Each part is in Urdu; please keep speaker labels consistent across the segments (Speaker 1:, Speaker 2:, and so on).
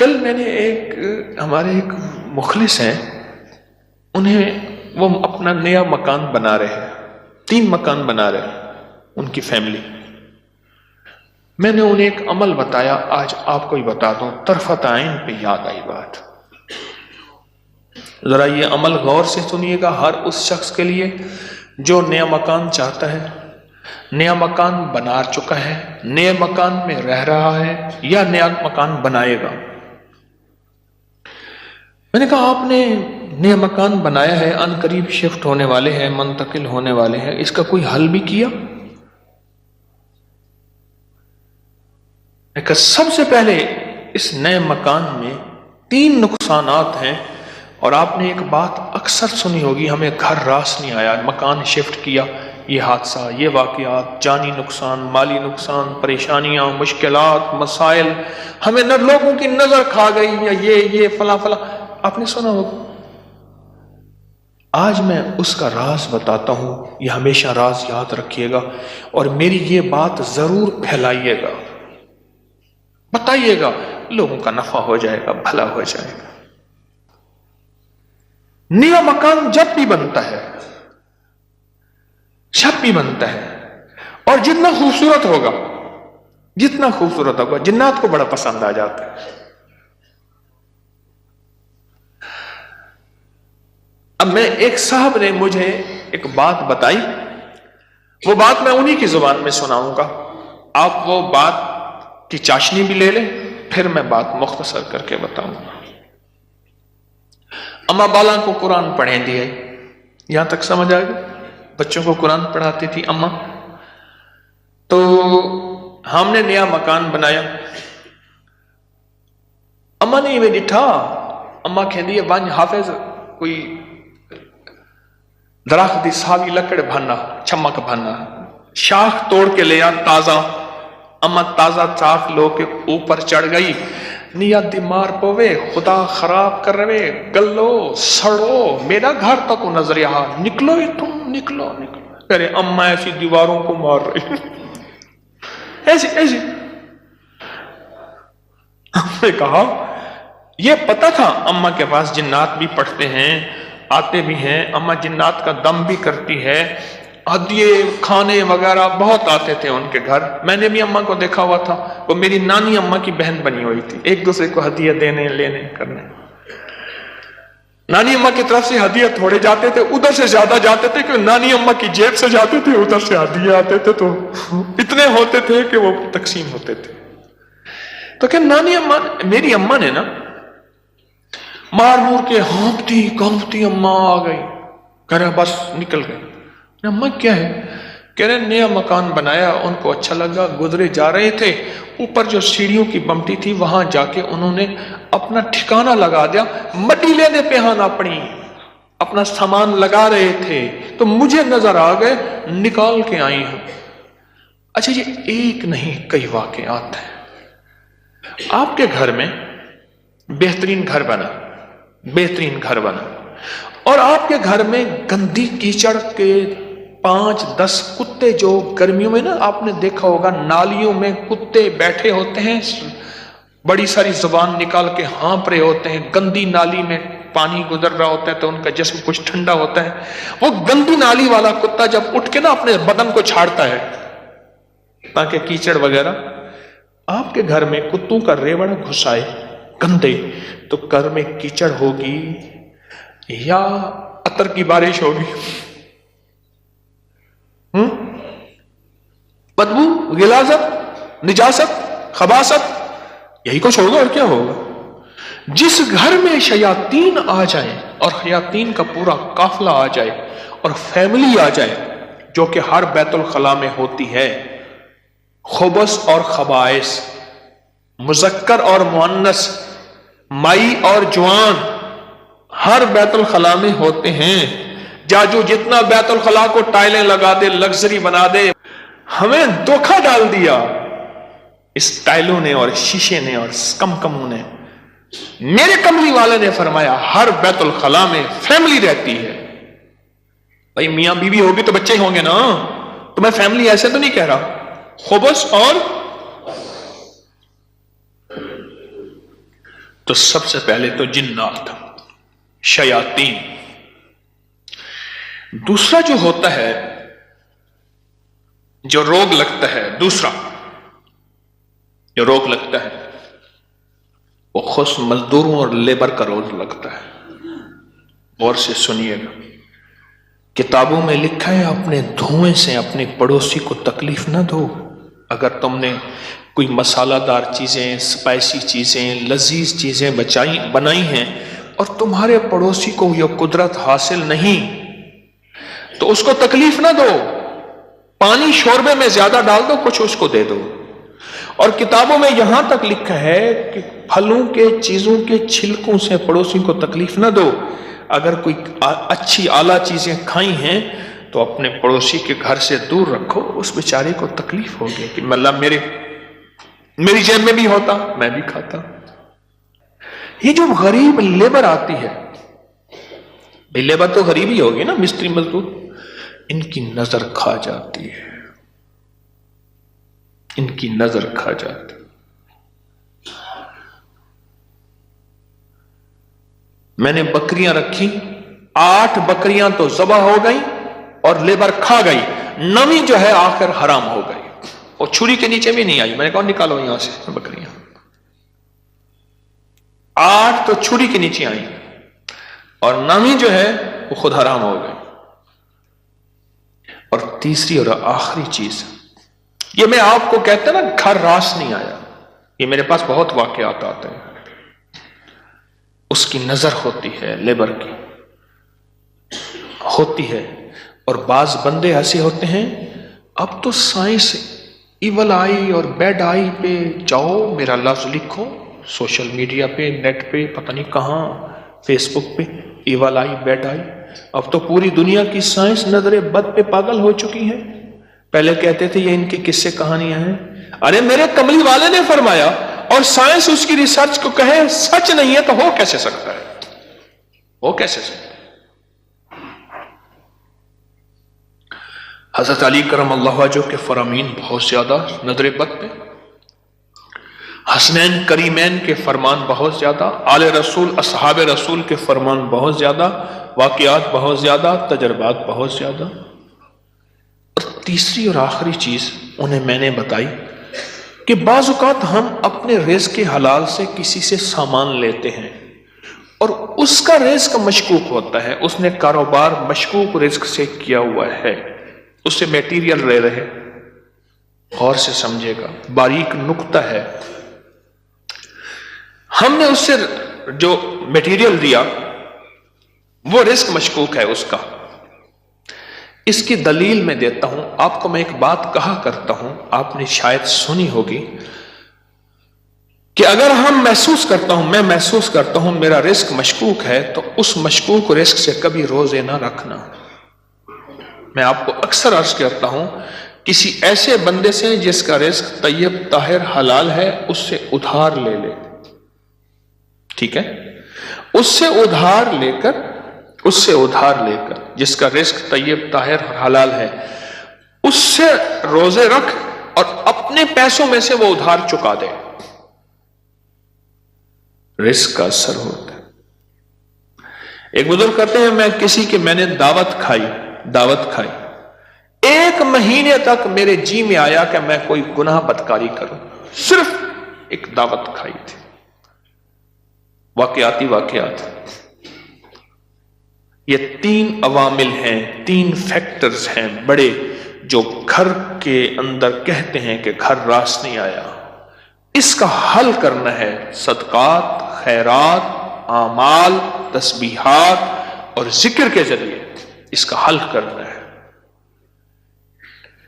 Speaker 1: کل میں نے ہمارے ایک مخلص ہیں، وہ اپنا نیا مکان بنا رہے ہیں، 3 مکان بنا رہے ہیں ان کی فیملی. میں نے انہیں ایک عمل بتایا، آج آپ کو ہی بتا دوں، طرفت عین پہ یاد آئی بات. ذرا یہ عمل غور سے سنیے گا، ہر اس شخص کے لیے جو نیا مکان چاہتا ہے، نیا مکان بنا چکا ہے، نئے مکان میں رہ رہا ہے یا نیا مکان بنائے گا. میں نے کہا آپ نے نیا مکان بنایا ہے، ان قریب شفٹ ہونے والے ہیں، منتقل ہونے والے ہیں، اس کا کوئی حل بھی کیا؟ میں کہا سب سے پہلے اس نئے مکان میں 3 نقصانات ہیں، اور آپ نے ایک بات اکثر سنی ہوگی، ہمیں گھر راس نہیں آیا، مکان شفٹ کیا، یہ حادثہ، یہ واقعات، جانی نقصان، مالی نقصان، پریشانیاں، مشکلات، مسائل، ہمیں نہ لوگوں کی نظر کھا گئی، یا یہ فلاں فلاں، آپ نے سنا ہوگا. آج میں اس کا راز بتاتا ہوں، یہ ہمیشہ راز یاد رکھیے گا، اور میری یہ بات ضرور پھیلائیے گا، بتائیے گا، لوگوں کا نفع ہو جائے گا، بھلا ہو جائے گا. نیا مکان جب بھی بنتا ہے، اور جتنا خوبصورت ہوگا، جنات کو بڑا پسند آ جاتا ہے. اب میں ایک صاحب نے مجھے ایک بات بتائی، وہ بات میں انہی کی زبان میں سناؤں گا، آپ وہ بات کی چاشنی بھی لے لیں، پھر میں بات مختصر کر کے بتاؤں گا. اما بالا کو قرآن پڑھیں دیے، یہاں تک سمجھ آ گئی؟ بچوں کو قرآن پڑھاتی تھی اما. تو ہم نے نیا مکان بنایا، اما نے یہ ڈٹھا، اما کہندی ہے ونج حافظ کوئی درخت دی ساوی لکڑ بھنا، چمک بھنا، شاخ توڑ کے لیا تازہ. اما تازہ چاک لو کے اوپر چڑھ گئی، نیت دی مار پوے، خدا خراب کر رہے، گلو سڑو، میرا گھر تک نظر یہاں، نکلو ہی تم، نکلو. ارے اما ایسی دیواروں کو مار رہی، ایسی. ہم نے کہا یہ پتا تھا اما کے پاس جنات بھی پڑھتے ہیں، آتے بھی ہیں، اما جنات کا دم بھی کرتی ہے، ہدیے کھانے وغیرہ بہت آتے تھے ان کے گھر. میں نے بھی اما کو دیکھا ہوا تھا، وہ میری نانی اما کی بہن بنی ہوئی تھی، ایک دوسرے کو ہدیے دینے لینے کرنے. نانی اما کی طرف سے ہدیے تھوڑے جاتے تھے، ادھر سے زیادہ جاتے تھے کہ نانی اما کی جیب سے جاتے تھے، ادھر سے ہدیے آتے تھے، تو اتنے ہوتے تھے کہ وہ تقسیم ہوتے تھے. تو کہ نانی اما، میری اما نے نا مار مور کے ہانپتی کانپتی اما آ گئی، کہہ رہا بس نکل گئی. اما کیا ہے؟ کہہ رہے نیا مکان بنایا، ان کو اچھا لگا، گزرے جا رہے تھے، اوپر جو سیڑھیوں کی بمٹی تھی وہاں جا کے انہوں نے اپنا ٹھکانہ لگا دیا، مٹی لینے پہان اپنا سامان لگا رہے تھے، تو مجھے نظر آ گئے، نکال کے آئی ہوں. اچھا یہ ایک نہیں کئی واقعات ہیں. آپ کے گھر میں بہترین گھر بنا، اور آپ کے گھر میں گندی کیچڑ کے 5-10 کتے، جو گرمیوں میں نا آپ نے دیکھا ہوگا نالیوں میں کتے بیٹھے ہوتے ہیں، بڑی ساری زبان نکال کے ہانپ رہے ہوتے ہیں، گندی نالی میں پانی گزر رہا ہوتا ہے تو ان کا جسم کچھ ٹھنڈا ہوتا ہے. وہ گندی نالی والا کتا جب اٹھ کے نا اپنے بدن کو چھاڑتا ہے تاکہ کیچڑ وغیرہ، آپ کے گھر میں کتوں کا ریوڑ گھسائے گندے، تو گھر میں کیچڑ ہوگی یا عطر کی بارش ہوگی؟ بدبو، غلاظت، نجاست، خباثت، یہی کچھ ہوگا اور کیا ہوگا. جس گھر میں شیاطین آ جائیں اور شیاطین کا پورا قافلہ آ جائے اور فیملی آ جائے، جو کہ ہر بیت الخلاء میں ہوتی ہے، خبث اور خبائث، مذکر اور مؤنث، مائی اور جوان، ہر بیت الخلاء میں ہوتے ہیں. جاجو جتنا بیت الخلاء کو ٹائلیں لگا دے، لگژری بنا دے، ہمیں دھوکہ ڈال دیا اس ٹائلوں نے اور شیشے نے اور کموں نے. میرے کملی والے نے فرمایا ہر بیت الخلاء میں فیملی رہتی ہے. بھائی میاں بیوی ہوگی تو بچے ہی ہوں گے نا، تو میں فیملی ایسے تو نہیں کہہ رہا. خبث اور تو سب سے پہلے تو جنات، شیاطین. دوسرا جو ہوتا ہے، جو روگ لگتا ہے، دوسرا جو روگ لگتا ہے وہ خصوص مزدوروں اور لیبر کا روگ لگتا ہے. غور سے سنیے گا. کتابوں میں لکھا ہے اپنے دھوئیں سے اپنے پڑوسی کو تکلیف نہ دو. اگر تم نے کوئی مسالہ دار چیزیں، اسپائسی چیزیں، لذیذ چیزیں بنائی ہیں اور تمہارے پڑوسی کو یہ قدرت حاصل نہیں تو اس کو تکلیف نہ دو. پانی شوربے میں زیادہ ڈال دو، کچھ اس کو دے دو. اور کتابوں میں یہاں تک لکھا ہے کہ پھلوں کے چیزوں کے چھلکوں سے پڑوسی کو تکلیف نہ دو. اگر کوئی اچھی اعلیٰ چیزیں کھائی ہیں تو اپنے پڑوسی کے گھر سے دور رکھو. اس بیچارے کو تکلیف ہوگی کہ اللہ میری جیب میں بھی ہوتا، میں بھی کھاتا. یہ جو غریب لیبر آتی ہے، لیبر تو غریب ہی ہوگی نا، مستری مزدور، ان کی نظر کھا جاتی ہے، ان کی نظر کھا جاتی. میں نے بکریاں رکھی، 8 بکریاں تو ذبح ہو گئی اور لیبر کھا گئی، 9ویں جو ہے آخر حرام ہو گئی، اور چھری کے نیچے بھی نہیں آئی. میں نے کہا نکالو یہاں سے بکریاں. 8 تو چھری کے نیچے آئی اور 9ویں جو ہے وہ خود حرام ہو گئی. اور تیسری اور آخری چیز، یہ میں آپ کو کہتا نا گھر راس نہیں آیا، یہ میرے پاس بہت واقعات آتے ہیں. اس کی نظر ہوتی ہے، لیبر کی ہوتی ہے. اور بعض بندے ایسے ہوتے ہیں، اب تو سائنس ایول آئی اور بیڈ آئی پہ جاؤ، میرا لفظ لکھو سوشل میڈیا پہ، نیٹ پہ، پتہ نہیں کہاں، فیس بک پہ، ایول آئی، بیڈ آئی. اب تو پوری دنیا کی سائنس نظر بد پہ پاگل ہو چکی ہے. پہلے کہتے تھے یہ ان کی قصے کہانیاں ہیں. ارے میرے کملی والے نے فرمایا، اور سائنس اس کی ریسرچ کو کہے سچ نہیں ہے تو ہو کیسے سکتا ہے؟ ہو کیسے سکتا ہے؟ حضرت علی کرم اللہ وجہہ کے فرامین بہت زیادہ نظر بد پہ، حسنین کریمین کے فرمان بہت زیادہ، آل رسول اصحاب رسول کے فرمان بہت زیادہ، واقعات بہت زیادہ، تجربات بہت زیادہ. اور تیسری اور آخری چیز انہیں میں نے بتائی کہ بعض اوقات ہم اپنے رزق حلال سے کسی سے سامان لیتے ہیں اور اس کا رزق مشکوک ہوتا ہے، اس نے کاروبار مشکوک رزق سے کیا ہوا ہے، اس سے میٹیریل لے رہے. غور سے سمجھے گا، باریک نقطہ ہے. ہم نے اس سے جو میٹیریل دیا وہ رزق مشکوک ہے اس کا. اس کی دلیل میں دیتا ہوں آپ کو. میں ایک بات کہا کرتا ہوں، آپ نے شاید سنی ہوگی کہ اگر میں محسوس کرتا ہوں میرا رزق مشکوک ہے تو اس مشکوک رزق سے کبھی روزے نہ رکھنا. میں آپ کو اکثر عرض کرتا ہوں کسی ایسے بندے سے جس کا رزق طیب طاہر حلال ہے اس سے ادھار لے لے، ٹھیک ہے؟ اس سے ادھار لے کر جس کا رزق طیب طاہر حلال ہے اس سے روزے رکھ اور اپنے پیسوں میں سے وہ ادھار چکا دے. رزق کا اثر ہوتا ہے. ایک بزرگ کہتے ہیں میں نے دعوت کھائی 1 مہینے تک میرے جی میں آیا کہ میں کوئی گناہ بدکاری کروں، صرف ایک دعوت کھائی تھی. واقعات یہ 3 عوامل ہیں، 3 فیکٹرز ہیں بڑے جو گھر کے اندر کہتے ہیں کہ گھر راس نہیں آیا. اس کا حل کرنا ہے صدقات، خیرات، اعمال، تسبیحات اور ذکر کے ذریعے. اس کا حل کرنا ہے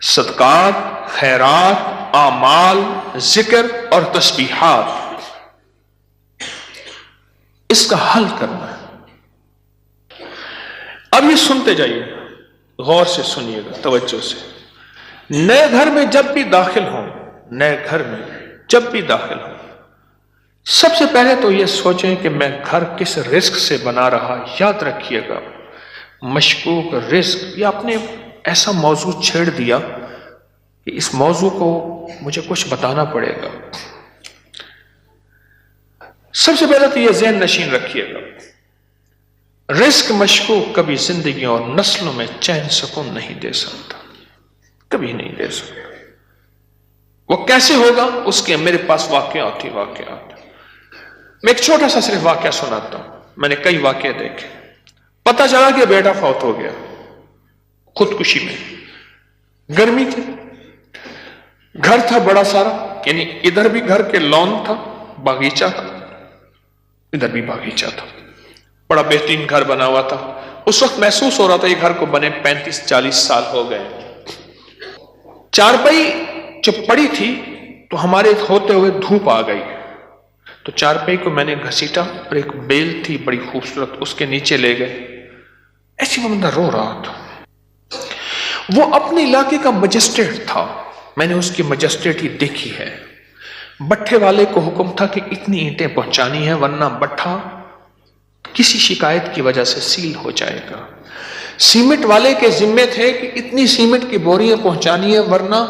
Speaker 1: صدقات، خیرات، اعمال، ذکر اور تسبیحات. اس کا حل کرنا ہے. اب یہ سنتے جائیے، غور سے سنیے گا، توجہ سے. نئے گھر میں جب بھی داخل ہوں سب سے پہلے تو یہ سوچیں کہ میں گھر کس رزق سے بنا رہا. یاد رکھیے گا مشکوک رزق. یہ آپ نے ایسا موضوع چھیڑ دیا کہ اس موضوع کو مجھے کچھ بتانا پڑے گا. سب سے پہلے تو یہ ذہن نشین رکھیے گا، رزق مشکوک کبھی زندگی اور نسلوں میں چین سکون نہیں دے سکتا، کبھی نہیں دے سکتا۔ وہ کیسے ہوگا؟ اس کے میرے پاس واقعات ہی واقعات۔ میں ایک چھوٹا سا صرف واقعہ سناتا ہوں، میں نے کئی واقعے دیکھے۔ پتا چلا کہ بیٹا فوت ہو گیا خودکشی میں، گرمی تھی، گھر تھا بڑا سارا، یعنی ادھر بھی گھر کے لون تھا، باغیچہ تھا، ادھر بھی باغیچہ تھا، بڑا بہترین گھر بنا ہوا تھا۔ اس وقت محسوس ہو رہا تھا یہ گھر کو بنے 35-40 سال ہو گئے۔ چارپائی جب پڑی تھی تو ہمارے ہوتے ہوئے دھوپ آ گئی، تو چارپائی کو میں نے گھسیٹا اور ایک بیل تھی بڑی خوبصورت، اس کے نیچے لے گئے۔ ایسی وہ بندہ رو رہا تھا، وہ اپنے علاقے کا مجسٹریٹ تھا، میں نے اس کی مجسٹریٹی دیکھی ہے۔ بٹھے والے کو حکم تھا کہ اتنی اینٹیں پہنچانی ہے ورنہ بٹھا کسی شکایت کی وجہ سے سیل ہو جائے گا۔ سیمنٹ والے کے ذمے تھے کہ اتنی سیمنٹ کی بوریاں پہنچانی ہے ورنہ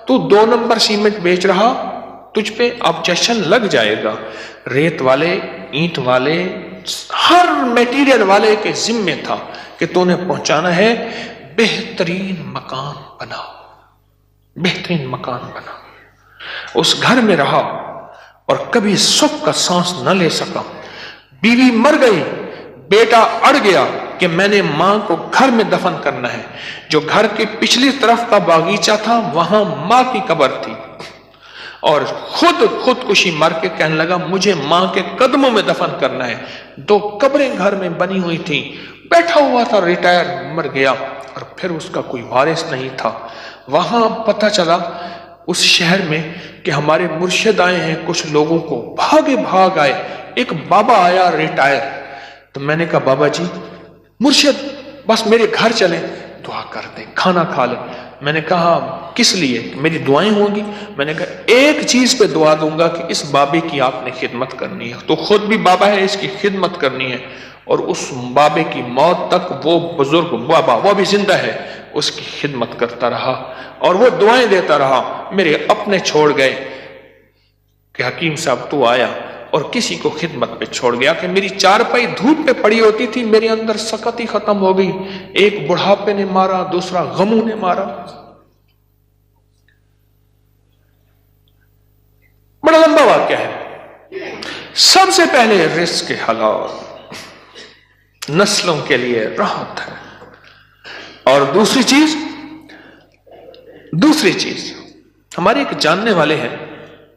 Speaker 1: تو 2 نمبر سیمنٹ بیچ رہا، تجھ پہ آبجیکشن لگ جائے گا۔ ریت والے، اینٹ والے، ہر میٹیریل والے کے ذمے تھا کہ تو نے پہنچانا ہے۔ بہترین مکان بنا، بہترین مکان بنا۔ اس گھر میں رہا اور کبھی سکھ کا سانس نہ لے سکا۔ بیوی مر گئی، بیٹا اڑ گیا کہ میں نے ماں کو گھر میں دفن کرنا ہے۔ جو گھر کی پچھلی طرف کا باغیچہ تھا وہاں ماں کی قبر تھی، اور خودکشی مر کے کہنے لگا مجھے ماں کے قدموں میں دفن کرنا ہے۔ 2 قبریں گھر میں بنی ہوئی تھیں، بیٹھا ہوا تھا، ریٹائر، مر گیا اور پھر اس کا کوئی وارث نہیں تھا۔ وہاں پتہ چلا اس شہر میں کہ ہمارے مرشد آئے ہیں، کچھ لوگوں کو بھاگے بھاگ آئے۔ ایک بابا آیا ریٹائر، تو میں نے کہا بابا جی مرشد بس میرے گھر چلیں، دعا کر دیں، کھانا کھا لیں۔ میں نے کہا کس لیے؟ میری دعائیں ہوں گی؟ میں نے کہا ایک چیز پہ دعا دوں گا کہ اس بابے کی آپ نے خدمت کرنی ہے۔ تو خود بھی بابا ہے، اس کی خدمت کرنی ہے، اور اس بابے کی موت تک وہ بزرگ بابا، وہ بھی زندہ ہے، اس کی خدمت کرتا رہا اور وہ دعائیں دیتا رہا۔ میرے اپنے چھوڑ گئے کہ حکیم صاحب تو آیا، اور کسی کو خدمت پہ چھوڑ گیا کہ میری چارپائی دھوپ پہ پڑی ہوتی تھی، میرے اندر سکت ہی ختم ہو گئی۔ ایک بڑھاپے نے مارا، دوسرا غموں نے مارا۔ بڑا لمبا واقعہ ہے۔ سب سے پہلے رزق حلال نسلوں کے لیے راحت ہے، اور دوسری چیز ہمارے ایک جاننے والے ہیں،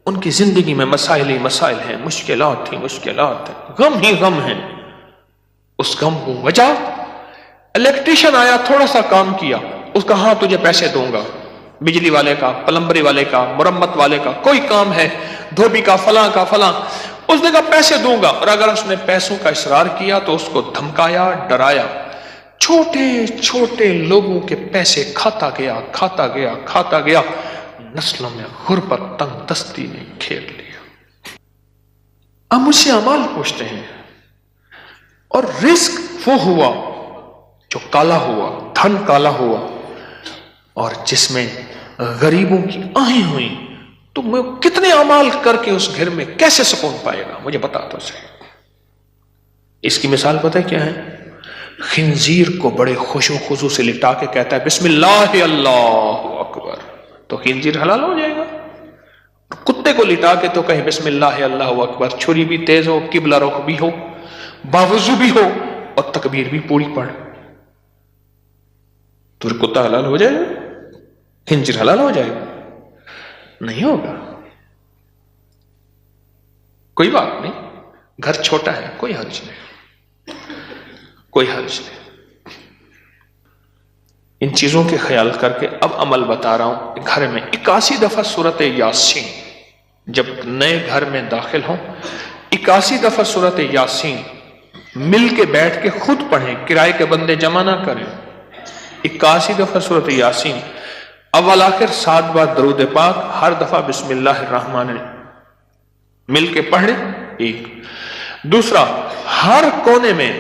Speaker 1: ان کی زندگی میں مسائل ہی مسائل ہیں، مشکلات ہیں، غم ہی غم ہیں۔ اس غم کو وجہ الیکٹریشین آیا، تھوڑا سا کام کیا، اس کا ہاں تجھے پیسے دوں گا، بجلی والے کا، پلمبری والے کا، مرمت والے کا، کوئی کام ہے، دھوبی کا، فلاں کا، فلاں، اس نے کہا پیسے دوں گا، اور اگر اس نے پیسوں کا اصرار کیا تو اس کو دھمکایا، ڈرایا۔ چھوٹے چھوٹے لوگوں کے پیسے کھاتا گیا، نسلوں میں غربت، تنگ دستی نے گھیر لیا۔ اب مجھ سے اعمال پوچھتے ہیں، اور رزق وہ ہوا جو کالا ہوا، دھن کالا ہوا، اور جس میں غریبوں کی آہیں ہوئیں، تو میں کتنے اعمال کر کے اس گھر میں کیسے سکون پائے گا؟ مجھے بتا تو صحیح۔ اس کی مثال پتہ ہے کیا ہے؟ خنزیر کو بڑے خوش و خضوع سے لٹا کے کہتا ہے بسم اللہ اللہ اکبر، تو خنزیر حلال ہو جائے گا۔ کتے کو لٹا کے تو کہیں بسم اللہ اللہ اکبر، چھری بھی تیز ہو، قبلہ رخ بھی ہو، باوضو بھی ہو، اور تکبیر بھی پوری پڑھ، تو کتا حلال ہو جائے گا؟ خنزیر حلال ہو جائے گا؟ نہیں ہوگا۔ کوئی بات نہیں، گھر چھوٹا ہے، کوئی حرج نہیں، ان چیزوں کے خیال کر کے اب عمل بتا رہا ہوں۔ گھر میں 81 دفعہ سورت یاسین، جب نئے گھر میں داخل ہوں 81 دفعہ سورت یاسین مل کے بیٹھ کے خود پڑھیں، کرائے کے بندے جمع نہ کریں۔ 81 دفعہ سورت یاسین، اول آخر 7 بار درود پاک، ہر دفعہ بسم اللہ الرحمن الرحیم مل کے پڑھ لیں۔ ایک دوسرا، ہر کونے میں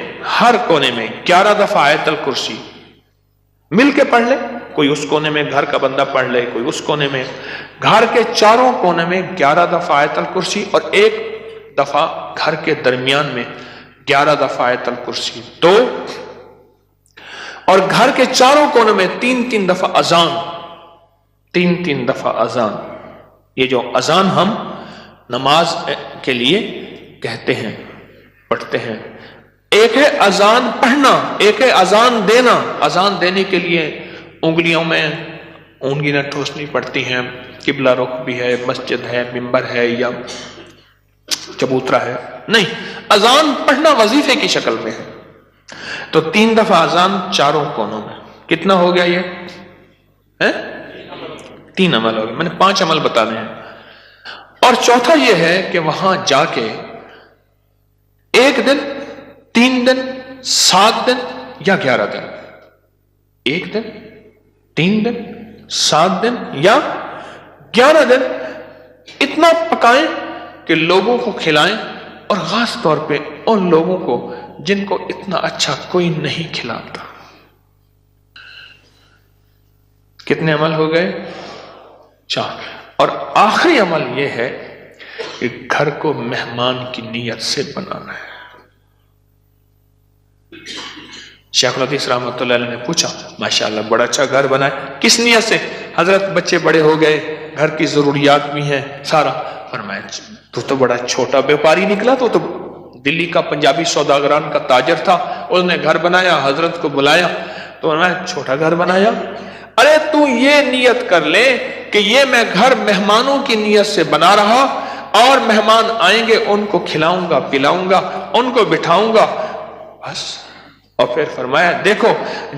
Speaker 1: 11 دفعہ آیت الکرسی مل کے پڑھ لے، کوئی اس کونے میں گھر کا بندہ پڑھ لے، کوئی اس کونے میں، گھر کے چاروں کونے میں 11 دفعہ آیت الکرسی، اور ایک دفعہ گھر کے درمیان میں 11 دفعہ آیت الکرسی 2، اور گھر کے چاروں کونوں میں 3 دفعہ اذان، 3 دفعہ اذان۔ یہ جو اذان ہم نماز کے لیے کہتے ہیں، پڑھتے ہیں، ایک ہے اذان پڑھنا، ایک ہے اذان دینا۔ اذان دینے کے لیے انگلیوں میں اونگلیاں ٹھوسنی پڑتی ہیں، قبلہ رخ بھی ہے، مسجد ہے، منبر ہے یا چبوترا ہے، نہیں، اذان پڑھنا وظیفے کی شکل میں ہے۔ تو 3 دفعہ اذان چاروں کونوں میں، کتنا ہو گیا یہ؟ 3 عمل ہو گئے، میں نے 5 عمل بتانے ہیں۔ اور چوتھا یہ ہے کہ وہاں جا کے 1 دن، 3 دن، 7 دن یا 11 دن، 1 دن، 3 دن، 7 دن یا 11 دن اتنا پکائیں کہ لوگوں کو کھلائیں، اور خاص طور پہ ان لوگوں کو جن کو اتنا اچھا کوئی نہیں کھلاتا۔ کتنے عمل ہو گئے؟ 4۔ اور آخری عمل یہ ہے کہ گھر کو مہمان کی نیت سے بنانا ہے۔ شیخ الحدیث رحمۃ اللہ علیہ نے پوچھا، ماشاءاللہ بڑا اچھا گھر بنا ہے، کس نیت سے؟ حضرت بچے بڑے ہو گئے، گھر کی ضروریات بھی ہیں سارا۔ فرمایا تو بڑا چھوٹا بیوپاری نکلا، تو دلی کا پنجابی سوداگران کا تاجر تھا، اس نے گھر بنایا، حضرت کو بلایا تو فرمایا چھوٹا گھر بنایا؟ ارے تو یہ نیت کر لے کہ یہ میں گھر مہمانوں کی نیت سے بنا رہا، اور مہمان آئیں گے ان کو کھلاؤں گا، پلاؤں گا، ان کو بٹھاؤں گا، بس۔ اور پھر فرمایا دیکھو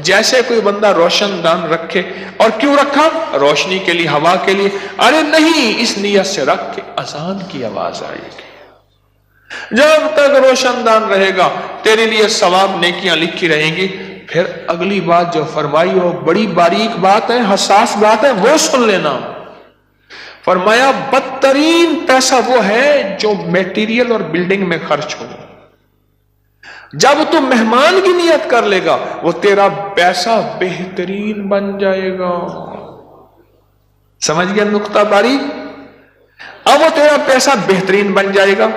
Speaker 1: جیسے کوئی بندہ روشن دان رکھے، اور کیوں رکھا؟ روشنی کے لیے، ہوا کے لیے؟ ارے نہیں، اس نیت سے رکھ کے اذان کی آواز آئے گی، جب تک روشن دان رہے گا تیرے لیے ثواب نیکیاں لکھی رہیں گی۔ پھر اگلی بات جو فرمائی وہ بڑی باریک بات ہے، حساس بات ہے، وہ سن لینا۔ فرمایا بدترین پیسہ وہ ہے جو میٹیریل اور بلڈنگ میں خرچ ہو۔ جب تم مہمان کی نیت کر لے گا وہ تیرا پیسہ بہترین بن جائے گا۔ سمجھ گیا نقطہ باریک؟ اب وہ تیرا پیسہ بہترین بن جائے گا،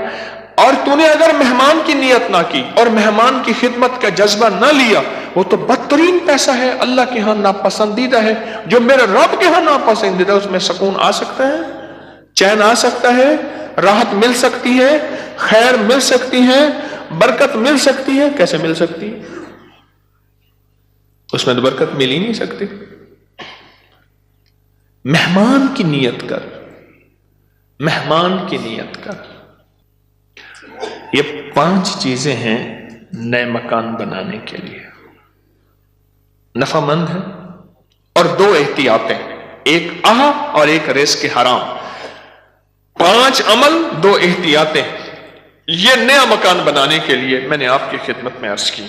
Speaker 1: اور تو نے اگر مہمان کی نیت نہ کی اور مہمان کی خدمت کا جذبہ نہ لیا، وہ تو بدترین پیسہ ہے، اللہ کے ہاں ناپسندیدہ ہے۔ جو میرے رب کے ہاں ناپسندیدہ ہے، اس میں سکون آ سکتا ہے، چین آ سکتا ہے، راحت مل سکتی ہے، خیر مل سکتی ہے، برکت مل سکتی ہے۔ کیسے مل سکتی ہے؟ اس میں تو برکت مل ہی نہیں سکتی۔ مہمان کی نیت کر، مہمان کی نیت کر۔ یہ 5 چیزیں ہیں نئے مکان بنانے کے لیے، نفع مند ہے، اور 2 احتیاطیں، ایک اور ایک رزق حرام۔ 5 عمل، 2 احتیاطیں، یہ نیا مکان بنانے کے لیے میں نے آپ کی خدمت میں عرض کی۔